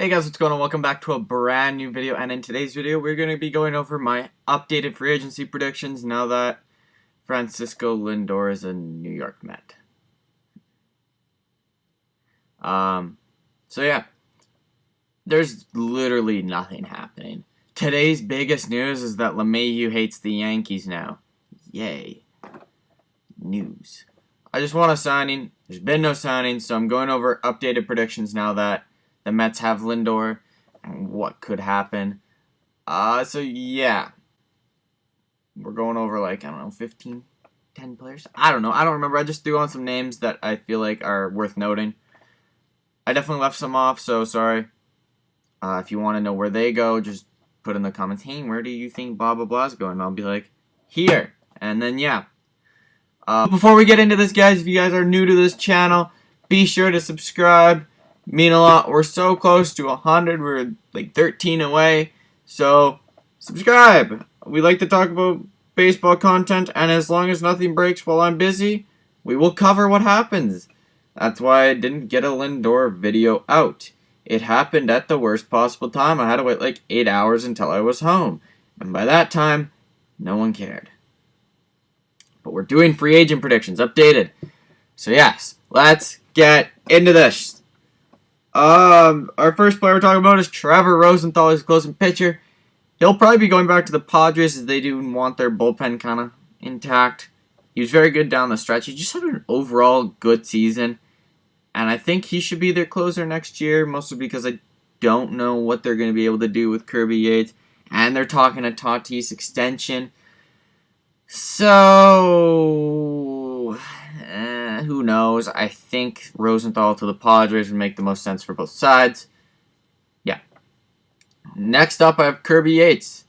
Hey guys, what's going on? Welcome back to a brand new video, and in today's video we're going to be going over my updated free agency predictions now that Francisco Lindor is a New York Met. So yeah, there's literally nothing happening. Today's biggest news is that LeMahieu hates the Yankees now. Yay. News. I just want a signing. There's been no signing, so I'm going over updated predictions now that the Mets have Lindor and what could happen. So yeah. We're going over like, I don't know, 15, 10 players? I don't know. I don't remember. I just threw on some names that I feel like are worth noting. I definitely left some off, so sorry. If you want to know where they go, just put in the comments, hey, where do you think blah, blah, blah is going? I'll be like, here. And then, yeah. Before we get into this, guys, if you guys are new to this channel, be sure to subscribe. Mean a lot. We're so close to 100. We're like 13 away. So, subscribe. We like to talk about baseball content, and as long as nothing breaks while I'm busy, we will cover what happens. That's why I didn't get a Lindor video out. It happened at the worst possible time. I had to wait like 8 hours until I was home. And by that time, no one cared. But we're doing free agent predictions, updated. So yes, let's get into this. Our first player we're talking about is Trevor Rosenthal, his closing pitcher. He'll probably be going back to the Padres as they do want their bullpen kind of intact. He was very good down the stretch. He just had an overall good season. And I think he should be their closer next year, mostly because I don't know what they're going to be able to do with Kirby Yates. And they're talking a Tatis extension. So, who knows? I think Rosenthal to the Padres would make the most sense for both sides. Yeah. Next up, I have Kirby Yates,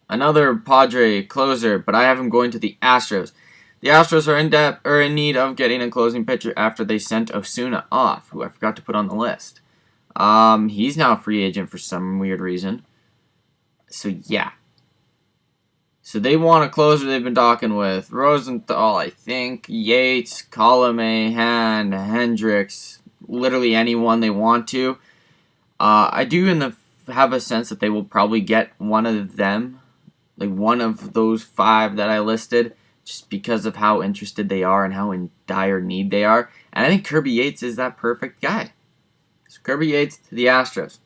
another Padre closer, but I have him going to the Astros. The Astros are in need of getting a closing pitcher after they sent Ozuna off, who I forgot to put on the list. He's now a free agent for some weird reason. So yeah. So they want a closer. They've been talking with Rosenthal, I think, Yates, Colome, Hendriks, literally anyone they want to. I do have a sense that they will probably get one of them, like one of those five that I listed, just because of how interested they are and how in dire need they are. And I think Kirby Yates is that perfect guy. So Kirby Yates to the Astros.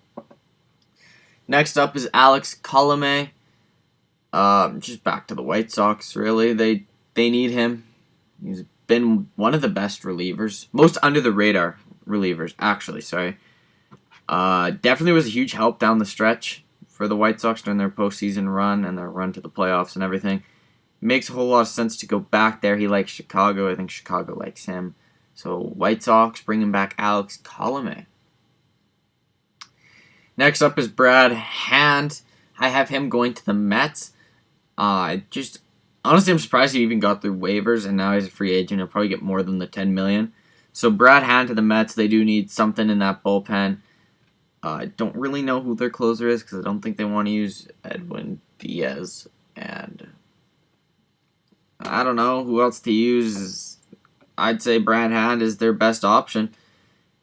Next up is Alex Colome. Just back to the White Sox, really. They need him. He's been one of the best relievers. Most under-the-radar relievers, actually, sorry. Definitely was a huge help down the stretch for the White Sox during their postseason run and their run to the playoffs and everything. Makes a whole lot of sense to go back there. He likes Chicago. I think Chicago likes him. So, White Sox bringing back Alex Colome. Next up is Brad Hand. I have him going to the Mets. Honestly, I'm surprised he even got through waivers, and now he's a free agent. He'll probably get more than the $10 million. So Brad Hand to the Mets. They do need something in that bullpen. I don't really know who their closer is because I don't think they want to use Edwin Diaz, and I don't know who else to use. I'd say Brad Hand is their best option.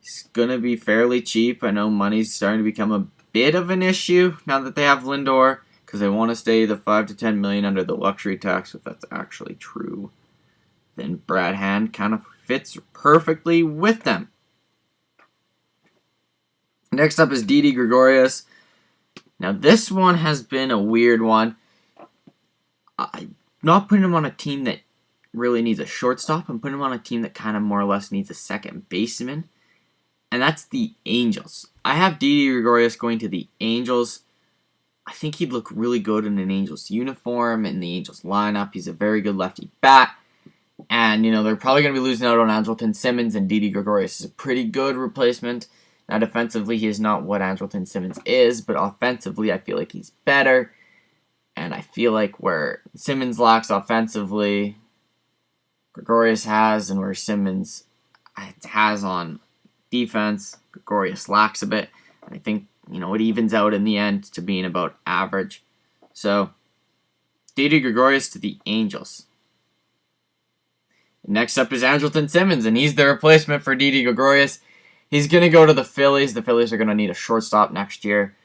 He's gonna be fairly cheap. I know money's starting to become a bit of an issue now that they have Lindor, because they want to stay the $5 to $10 million under the luxury tax. If that's actually true, then Brad Hand kind of fits perfectly with them. Next up is Didi Gregorius. Now this one has been a weird one. I'm not putting him on a team that really needs a shortstop. I'm putting him on a team that kind of more or less needs a second baseman, and that's the Angels. I have Didi Gregorius going to the Angels. I think he'd look really good in an Angels uniform, in the Angels lineup. He's a very good lefty bat. And, they're probably going to be losing out on Ashton Simmons, and Didi Gregorius is a pretty good replacement. Now, defensively, he is not what Ashton Simmons is, but offensively, I feel like he's better. And I feel like where Simmons lacks offensively, Gregorius has, and where Simmons has on defense, Gregorius lacks a bit. And I think it evens out in the end to being about average. So, Didi Gregorius to the Angels. Next up is Ashton Simmons, and he's the replacement for Didi Gregorius. He's going to go to the Phillies. The Phillies are going to need a shortstop next year.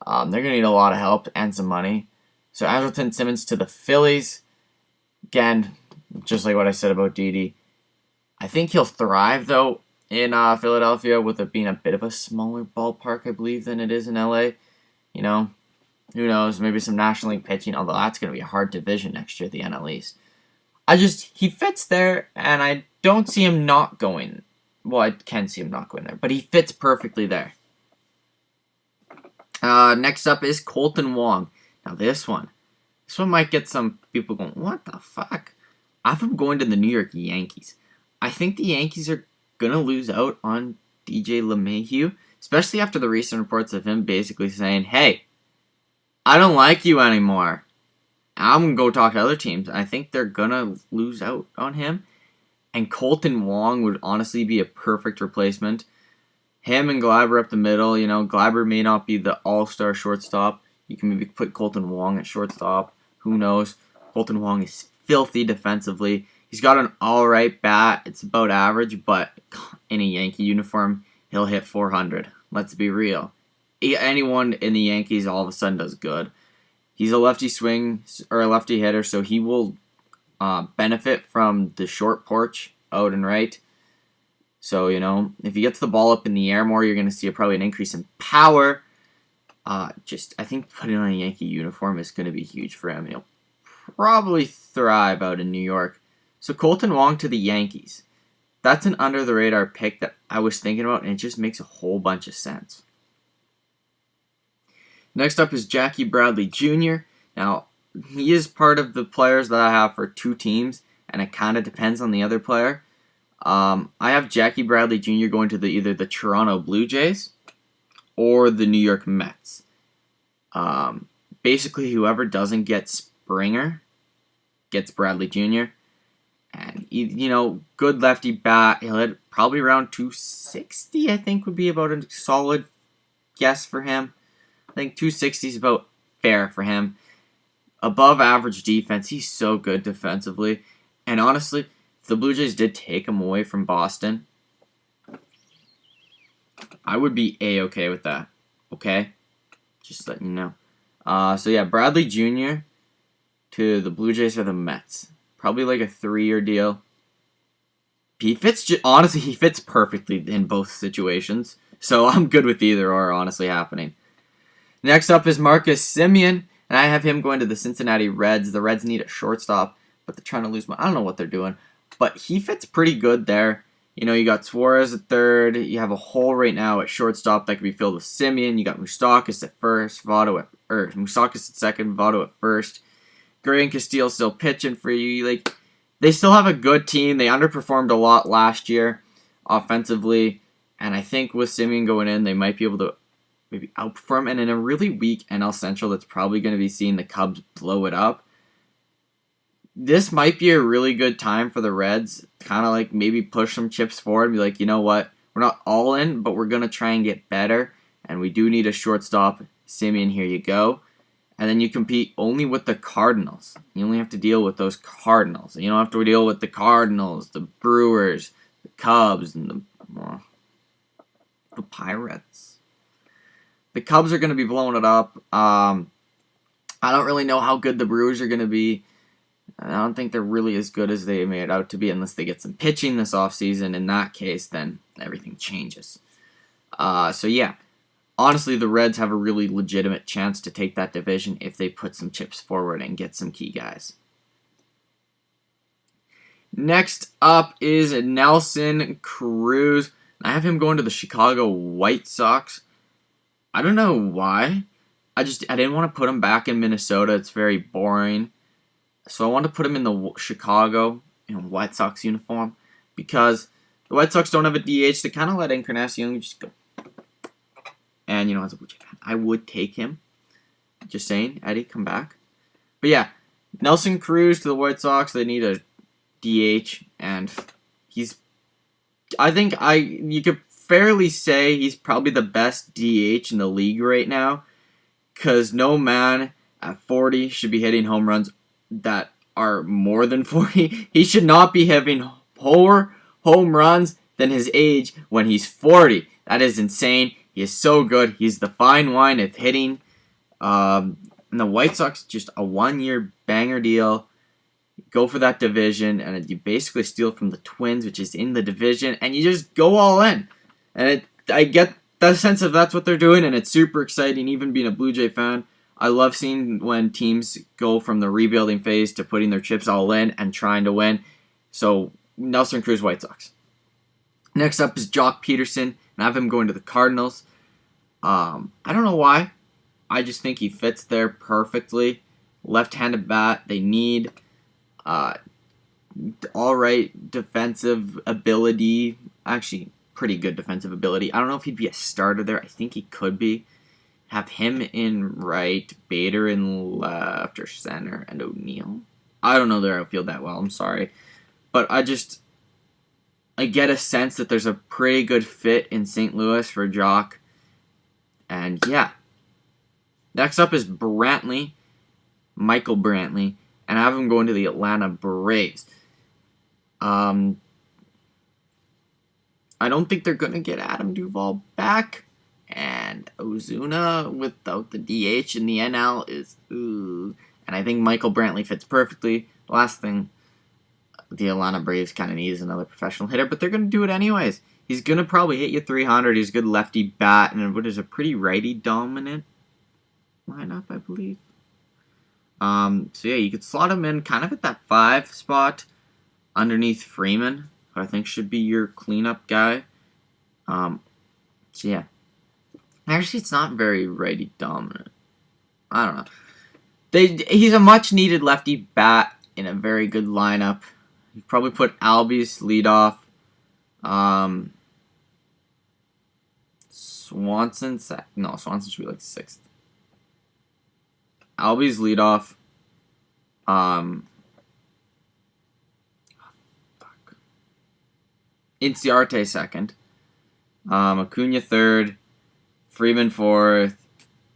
They're going to need a lot of help and some money. So Ashton Simmons to the Phillies. Again, just like what I said about Didi. I think he'll thrive, though, in Philadelphia, with it being a bit of a smaller ballpark, I believe, than it is in LA. You know, who knows? Maybe some National League pitching, although that's going to be a hard division next year, the NL East. He fits there, and I don't see him not going. Well, I can see him not going there, but he fits perfectly there. Next up is Kolten Wong. Now, this one might get some people going, what the fuck? I have him going to the New York Yankees. I think the Yankees are going to lose out on DJ LeMahieu, especially after the recent reports of him basically saying, hey, I don't like you anymore. I'm going to go talk to other teams. I think they're going to lose out on him. And Kolten Wong would honestly be a perfect replacement. Him and Gleyber up the middle. You know, Gleyber may not be the all-star shortstop. You can maybe put Kolten Wong at shortstop. Who knows? Kolten Wong is filthy defensively. He's got an alright bat. It's about average, but in a Yankee uniform, he'll hit 400. Let's be real. Anyone in the Yankees all of a sudden does good. He's a lefty swing or a lefty hitter, so he will benefit from the short porch out and right. So, you know, if he gets the ball up in the air more, you're going to see probably an increase in power. I think putting on a Yankee uniform is going to be huge for him. He'll probably thrive out in New York. So Kolten Wong to the Yankees. That's an under-the-radar pick that I was thinking about, and it just makes a whole bunch of sense. Next up is Jackie Bradley Jr. Now, he is part of the players that I have for two teams, and it kind of depends on the other player. I have Jackie Bradley Jr. going to either the Toronto Blue Jays or the New York Mets. Basically, whoever doesn't get Springer gets Bradley Jr. And, you know, good lefty bat. He'll hit probably around 260, I think, would be about a solid guess for him. I think 260 is about fair for him. Above average defense. He's so good defensively. And honestly, if the Blue Jays did take him away from Boston, I would be A-okay with that. Okay? Just letting you know. So yeah, Bradley Jr. to the Blue Jays or the Mets. Probably like a 3-year deal. He fits perfectly in both situations. So I'm good with either or honestly happening. Next up is Marcus Semien, and I have him going to the Cincinnati Reds. The Reds need a shortstop, but they're trying to lose I don't know what they're doing. But he fits pretty good there. You know, you got Suarez at third. You have a hole right now at shortstop that could be filled with Semien. You got Moustakas at first, Moustakas at second, Votto at first. Gray and Castillo still pitching for you. They still have a good team. They underperformed a lot last year offensively, and I think with Semien going in, they might be able to maybe outperform. And in a really weak NL Central, that's probably going to be seeing the Cubs blow it up. This might be a really good time for the Reds, kind of like maybe push some chips forward and be like, you know what, we're not all in, but we're going to try and get better, and we do need a shortstop. Semien, here you go. And then you compete only with the Cardinals. You only have to deal with those Cardinals. You don't have to deal with the Cardinals, the Brewers, the Cubs, and the Pirates. The Cubs are going to be blowing it up. I don't really know how good the Brewers are going to be. I don't think they're really as good as they made out to be unless they get some pitching this offseason. In that case, then everything changes. So yeah, honestly, the Reds have a really legitimate chance to take that division if they put some chips forward and get some key guys. Next up is Nelson Cruz. I have him going to the Chicago White Sox. I don't know why. I didn't want to put him back in Minnesota. It's very boring. So I wanted to put him in the Chicago White Sox uniform because the White Sox don't have a DH. They kind of let Encarnacion just go. And, you know, as a Blue Jay fan, I would take him. Just saying, Eddie, come back. But yeah, Nelson Cruz to the White Sox. They need a DH, and you could fairly say he's probably the best DH in the league right now, because no man at 40 should be hitting home runs that are more than 40. He should not be having 4 home runs than his age when he's 40. That is insane. He is so good. He's the fine wine of hitting. And the White Sox, just a 1-year banger deal. Go for that division, and you basically steal from the Twins, which is in the division, and you just go all in. And I get the sense of that's what they're doing, and it's super exciting, even being a Blue Jay fan. I love seeing when teams go from the rebuilding phase to putting their chips all in and trying to win. So, Nelson Cruz, White Sox. Next up is Jock Peterson, and I have him going to the Cardinals. I don't know why. I just think he fits there perfectly. Left-handed bat, they need all right defensive ability. Actually, pretty good defensive ability. I don't know if he'd be a starter there. I think he could be. Have him in right, Bader in left or center, and O'Neal. I don't know their outfield that well. I'm sorry. But I get a sense that there's a pretty good fit in St. Louis for Jock. And yeah. Next up is Brantley. Michael Brantley. And I have him going to the Atlanta Braves. I don't think they're going to get Adam Duvall back. And Ozuna without the DH in the NL is ooh. And I think Michael Brantley fits perfectly. Last thing the Atlanta Braves kind of need is another professional hitter, but they're going to do it anyways. He's going to probably hit you 300. He's a good lefty bat, and what is a pretty righty-dominant lineup, I believe. So yeah, you could slot him in kind of at that 5 spot underneath Freeman, who I think should be your cleanup guy. So yeah. Actually, it's not very righty-dominant. I don't know. He's a much-needed lefty bat in a very good lineup. You probably put Albies leadoff. Swanson Swanson should be like 6th. Albies leadoff. Inciarte 2nd. Acuna 3rd. Freeman 4th.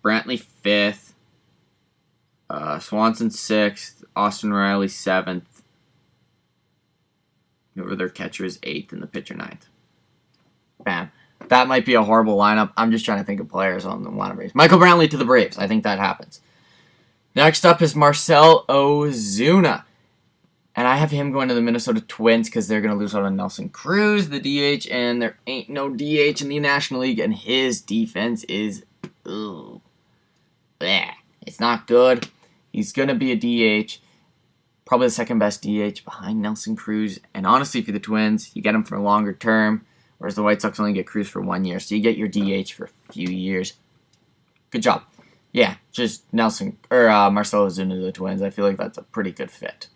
Brantley 5th. Swanson 6th. Austin Riley 7th. Whoever their catcher is 8th and the pitcher 9th. Bam. That might be a horrible lineup. I'm just trying to think of players on the Atlanta Braves. Michael Brantley to the Braves. I think that happens. Next up is Marcel Ozuna. And I have him going to the Minnesota Twins because they're going to lose out on Nelson Cruz, the DH, and there ain't no DH in the National League, and his defense is, ugh, bleh. It's not good. He's going to be a DH, probably the second best DH behind Nelson Cruz, and honestly, for the Twins, you get him for a longer term, whereas the White Sox only get Cruz for 1 year, so you get your DH for a few years. Good job. Yeah, just Marcel Ozuna to the Twins. I feel like that's a pretty good fit.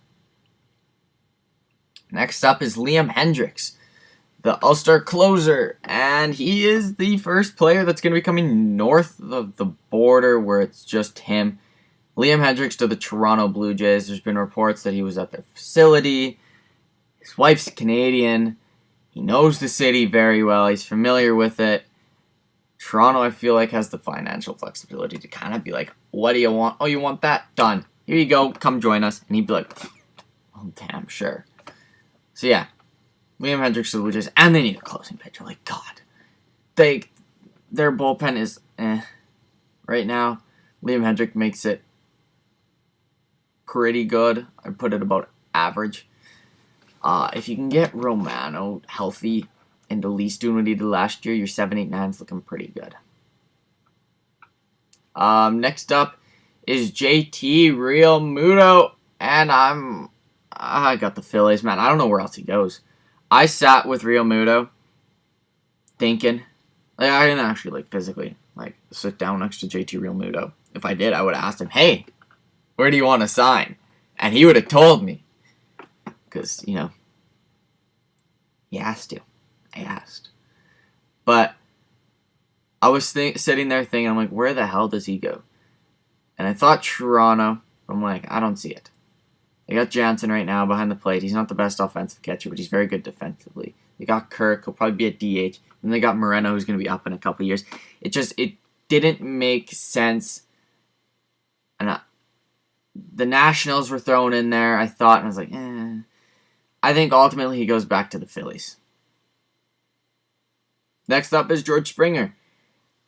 Next up is Liam Hendriks, the All-Star closer, and he is the first player that's going to be coming north of the border where it's just him. Liam Hendriks to the Toronto Blue Jays. There's been reports that he was at their facility. His wife's Canadian. He knows the city very well. He's familiar with it. Toronto, I feel like, has the financial flexibility to kind of be like, what do you want? Oh, you want that? Done. Here you go. Come join us. And he'd be like, oh, damn, sure. So, yeah. Liam Hendriks to the Blue Jays. And they need a closing pitcher. Like, God. Their bullpen is right now. Liam Hendriks makes it pretty good. I'd put it about average. If you can get Romano healthy and at least doing what he did last year, your 7-8-9 is looking pretty good. Next up is JT Realmuto, and I got the Phillies, man. I don't know where else he goes. I sat with Realmuto thinking, like, I didn't actually physically sit down next to JT Realmuto. If I did, I would have asked him, hey, where do you want to sign? And he would have told me. Because, he has to. I asked. But I was sitting there thinking, I'm like, where the hell does he go? And I thought Toronto. I'm like, I don't see it. They got Jansen right now behind the plate. He's not the best offensive catcher, but he's very good defensively. They got Kirk. He'll probably be a DH. And they got Moreno, who's going to be up in a couple years. It didn't make sense. And the Nationals were thrown in there, I thought, and I was like, I think ultimately he goes back to the Phillies. Next up is George Springer,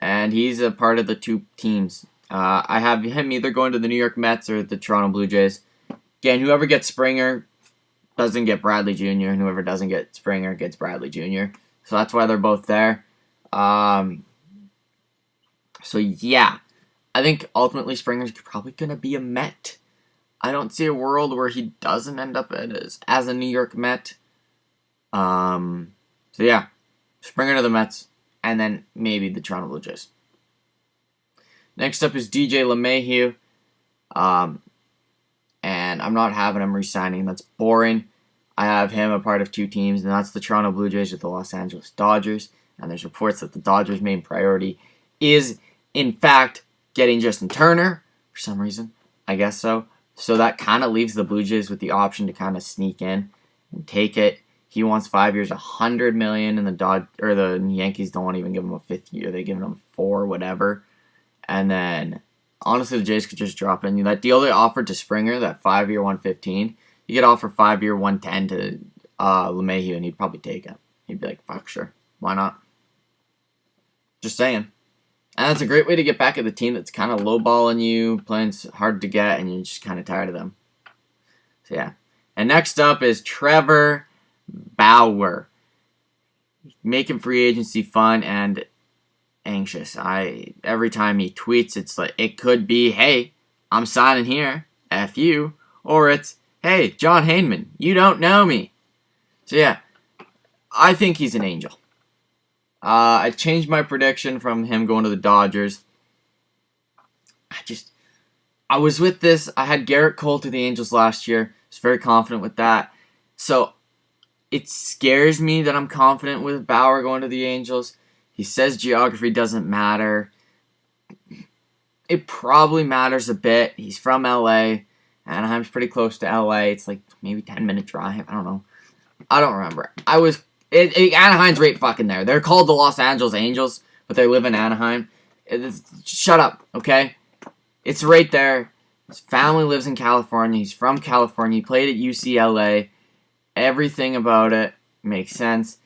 and he's a part of the two teams. I have him either going to the New York Mets or the Toronto Blue Jays. Again, whoever gets Springer doesn't get Bradley Jr., and whoever doesn't get Springer gets Bradley Jr. So that's why they're both there. So yeah, I think ultimately Springer's probably going to be a Met. I don't see a world where he doesn't end up as a New York Met. So yeah, Springer to the Mets, and then maybe the Toronto Blue Jays. Next up is DJ LeMahieu. And I'm not having him re-signing. That's boring. I have him a part of two teams, and that's the Toronto Blue Jays with the Los Angeles Dodgers. And there's reports that the Dodgers' main priority is, in fact, getting Justin Turner for some reason. I guess so. So that kind of leaves the Blue Jays with the option to kind of sneak in and take it. He wants 5 years, $100 million, and the Yankees don't want to even give him a fifth year. They're giving him 4, whatever. And then, honestly, the Jays could just drop in. That deal they offered to Springer, that 5-year, $115, you could offer 5-year, $110 to LeMahieu, and he'd probably take it. He'd be like, fuck, sure. Why not? Just saying. And that's a great way to get back at the team that's kind of lowballing you, playing hard to get, and you're just kind of tired of them. So, yeah. And next up is Trevor Bauer. Making free agency fun and anxious. Every time he tweets, it's like, it could be, hey, I'm signing here, F you, or it's, hey, John Heyman, you don't know me. So yeah, I think he's an angel. I changed my prediction from him going to the Dodgers. I was with this. I had Garrett Cole to the Angels last year. I was very confident with that. So it scares me that I'm confident with Bauer going to the Angels. He says geography doesn't matter. It probably matters a bit. He's from LA. Anaheim's pretty close to LA. It's like maybe 10-minute drive. I don't know. I don't remember. Anaheim's right fucking there. They're called the Los Angeles Angels, but they live in Anaheim. Shut up, okay? It's right there. His family lives in California. He's from California. He played at UCLA. Everything about it makes sense.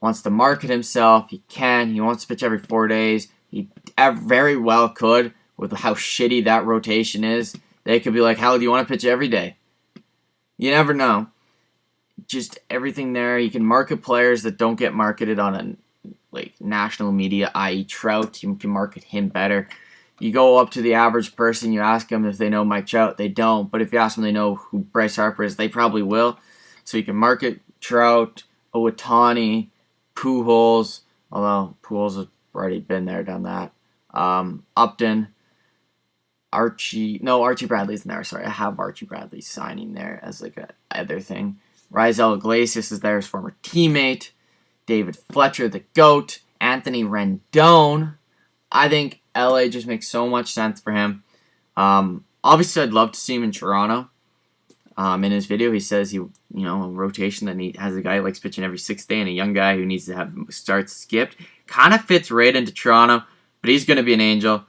Wants to market himself. He can. He wants to pitch every 4 days. He very well could with how shitty that rotation is. They could be like, hell, do you want to pitch every day? You never know. Just everything there. You can market players that don't get marketed on national media, i.e. Trout. You can market him better. You go up to the average person, you ask them if they know Mike Trout. They don't. But if you ask them they know who Bryce Harper is, they probably will. So you can market Trout, Ohtani, Pujols, although Pujols has already been there, done that. Upton, Archie Bradley's in there. Sorry, I have Archie Bradley signing there as like a other thing. Raisel Iglesias is there, his former teammate. David Fletcher, the GOAT. Anthony Rendon. I think LA just makes so much sense for him. Obviously, I'd love to see him in Toronto. In his video, he says a rotation that has a guy who likes pitching every 6th day and a young guy who needs to have starts skipped. Kind of fits right into Toronto, but he's going to be an angel.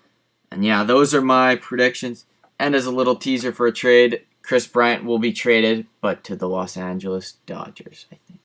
And yeah, those are my predictions. And as a little teaser for a trade, Chris Bryant will be traded, but to the Los Angeles Dodgers, I think.